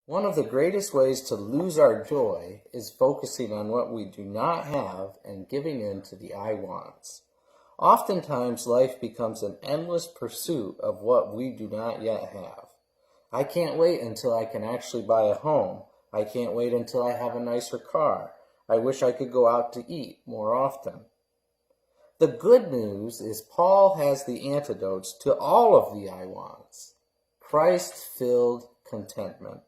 One of the greatest ways to lose our joy is focusing on what we do not have and giving in to the I wants. Oftentimes, life becomes an endless pursuit of what we do not yet have. I can't wait until I can actually buy a home. I can't wait until I have a nicer car. I wish I could go out to eat more often. The good news is Paul has the antidotes to all of the I wants. Christ-filled contentment.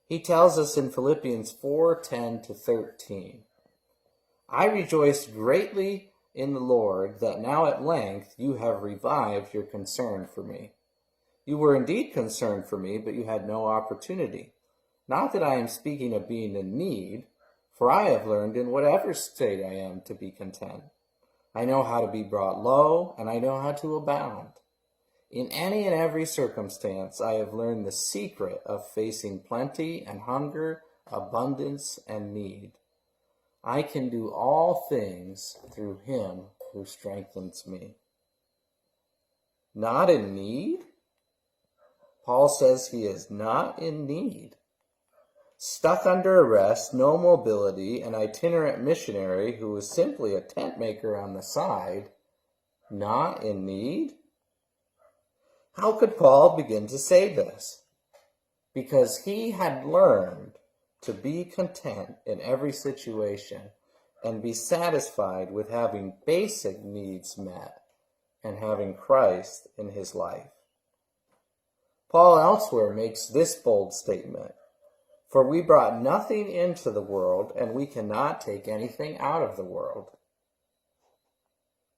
He tells us in Philippians 4:10-13, I rejoice greatly in the Lord that now at length you have revived your concern for me. You were indeed concerned for me, but you had no opportunity. Not that I am speaking of being in need, for I have learned in whatever state I am to be content. I know how to be brought low, and I know how to abound. In any and every circumstance, I have learned the secret of facing plenty and hunger, abundance and need. I can do all things through him who strengthens me. Not in need? Paul says he is not in need. Stuck under arrest, no mobility, an itinerant missionary who was simply a tent maker on the side, not in need? How could Paul begin to say this? Because he had learned to be content in every situation and be satisfied with having basic needs met and having Christ in his life. Paul elsewhere makes this bold statement, for we brought nothing into the world, and we cannot take anything out of the world.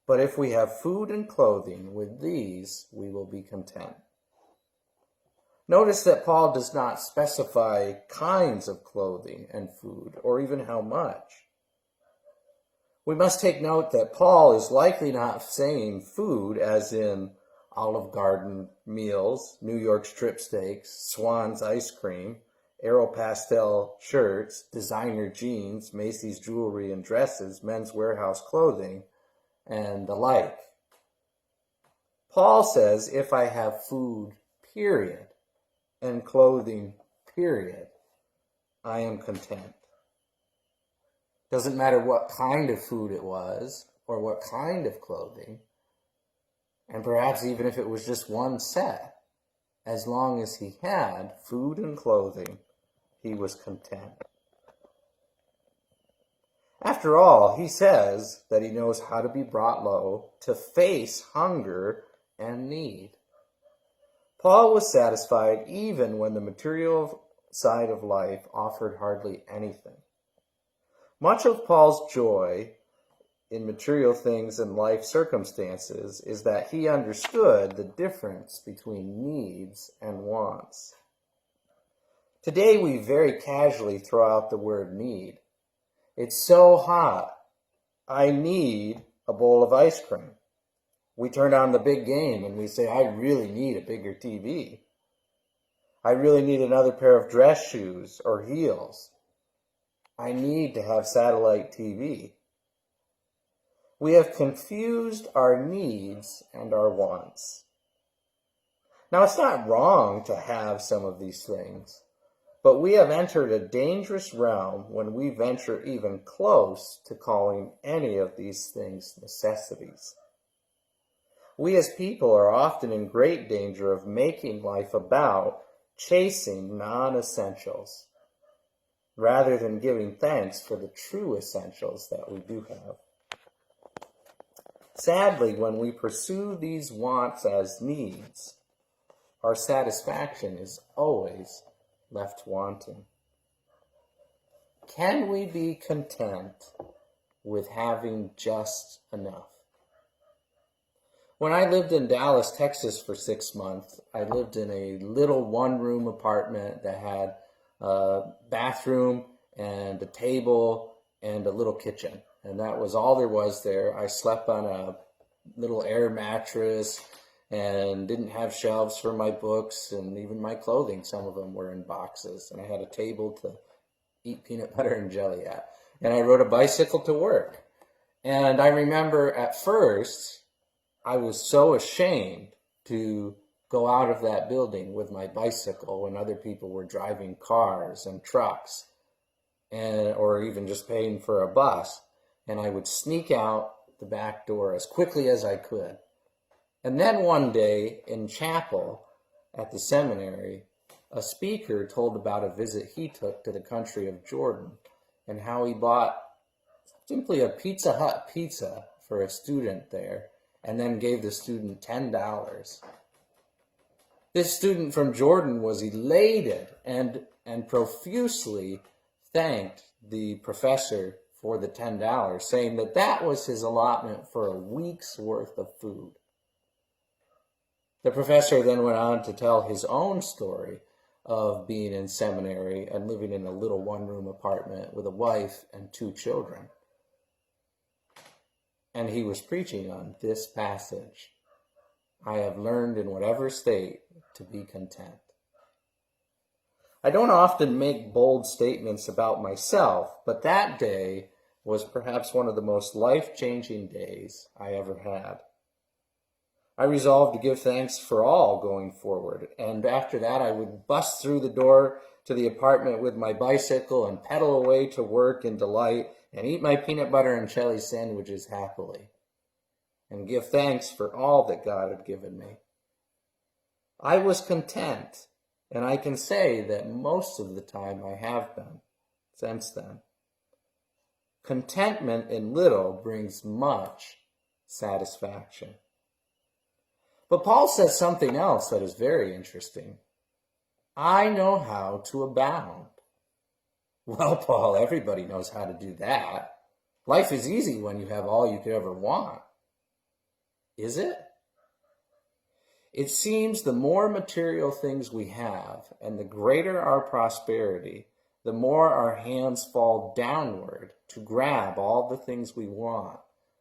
But if we have food and clothing, with these we will be content. Notice that Paul does not specify kinds of clothing and food, or even how much. We must take note that Paul is likely not saying food as in Olive Garden meals, New York strip steaks, Swan's ice cream, Aeropastel shirts, designer jeans, Macy's jewelry and dresses, Men's Warehouse clothing, and the like. Paul says, if I have food, period, and clothing, period, I am content. Doesn't matter what kind of food it was, or what kind of clothing, and perhaps even if it was just one set, as long as he had food and clothing, he was content. After all, he says that he knows how to be brought low, to face hunger and need. Paul was satisfied even when the material side of life offered hardly anything. Much of Paul's joy in material things and life circumstances is that he understood the difference between needs and wants. Today we very casually throw out the word need. It's so hot. I need a bowl of ice cream. We turn on the big game and we say, I really need a bigger TV. I really need another pair of dress shoes or heels. I need to have satellite TV. We have confused our needs and our wants. Now, it's not wrong to have some of these things, but we have entered a dangerous realm when we venture even close to calling any of these things necessities. We as people are often in great danger of making life about chasing non-essentials, rather than giving thanks for the true essentials that we do have. Sadly, when we pursue these wants as needs, our satisfaction is always left wanting. Can we be content with having just enough? When I lived in Dallas, Texas for 6 months, I lived in a little one-room apartment that had a bathroom and a table and a little kitchen. And that was all there was there. I slept on a little air mattress and didn't have shelves for my books and even my clothing. Some of them were in boxes. And I had a table to eat peanut butter and jelly at. And I rode a bicycle to work. And I remember at first, I was so ashamed to go out of that building with my bicycle when other people were driving cars and trucks, or even just paying for a bus. And I would sneak out the back door as quickly as I could. And then one day in chapel at the seminary, a speaker told about a visit he took to the country of Jordan and how he bought simply a Pizza Hut pizza for a student there and then gave the student $10. This student from Jordan was elated and profusely thanked the professor for the $10, saying that that was his allotment for a week's worth of food. The professor then went on to tell his own story of being in seminary and living in a little one-room apartment with a wife and 2 children. And he was preaching on this passage: I have learned in whatever state to be content. I don't often make bold statements about myself, but that day was perhaps one of the most life-changing days I ever had. I resolved to give thanks for all going forward, and after that I would bust through the door to the apartment with my bicycle and pedal away to work in delight and eat my peanut butter and jelly sandwiches happily, and give thanks for all that God had given me. I was content, and I can say that most of the time I have been since then. Contentment in little brings much satisfaction. But Paul says something else that is very interesting. I know how to abound. Well, Paul, everybody knows how to do that. Life is easy when you have all you could ever want. Is it? It seems the more material things we have and the greater our prosperity, the more our hands fall downward to grab all the things we want,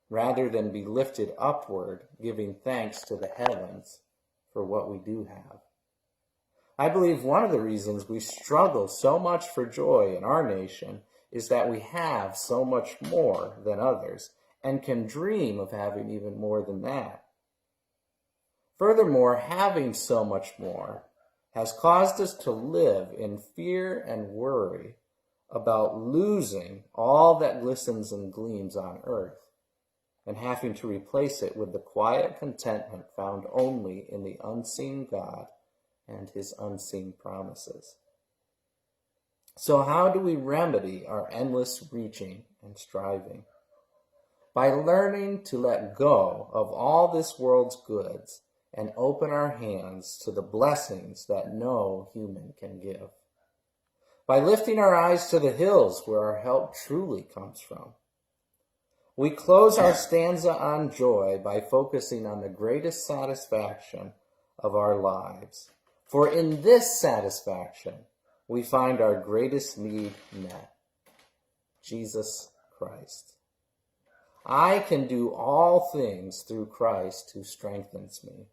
rather than be lifted upward, giving thanks to the heavens for what we do have. I believe one of the reasons we struggle so much for joy in our nation is that we have so much more than others and can dream of having even more than that. Furthermore, having so much more has caused us to live in fear and worry about losing all that glistens and gleams on earth and having to replace it with the quiet contentment found only in the unseen God and his unseen promises. So how do we remedy our endless reaching and striving? By learning to let go of all this world's goods and open our hands to the blessings that no human can give. By lifting our eyes to the hills where our help truly comes from. We close our stanza on joy by focusing on the greatest satisfaction of our lives. For in this satisfaction, we find our greatest need met. Jesus Christ. I can do all things through Christ who strengthens me.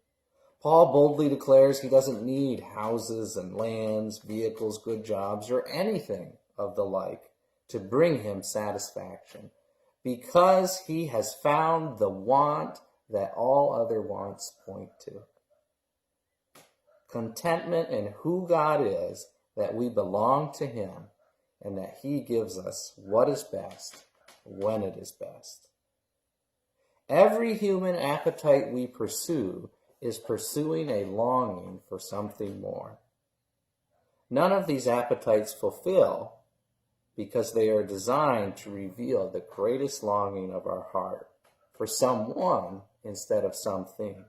Paul boldly declares he doesn't need houses and lands, vehicles, good jobs, or anything of the like to bring him satisfaction, because he has found the want that all other wants point to. Contentment in who God is, that we belong to him, and that he gives us what is best when it is best. Every human appetite we pursue is pursuing a longing for something more. None of these appetites fulfill because they are designed to reveal the greatest longing of our heart for someone instead of something.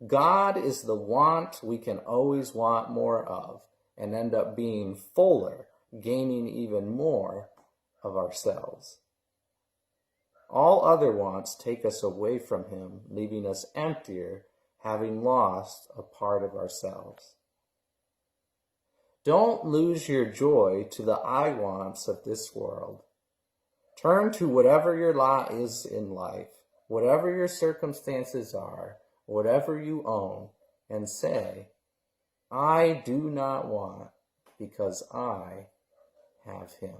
God is the want we can always want more of and end up being fuller, gaining even more of ourselves. All other wants take us away from him, leaving us emptier, having lost a part of ourselves. Don't lose your joy to the I wants of this world. Turn to whatever your lot is in life, whatever your circumstances are, whatever you own, and say, I do not want because I have him.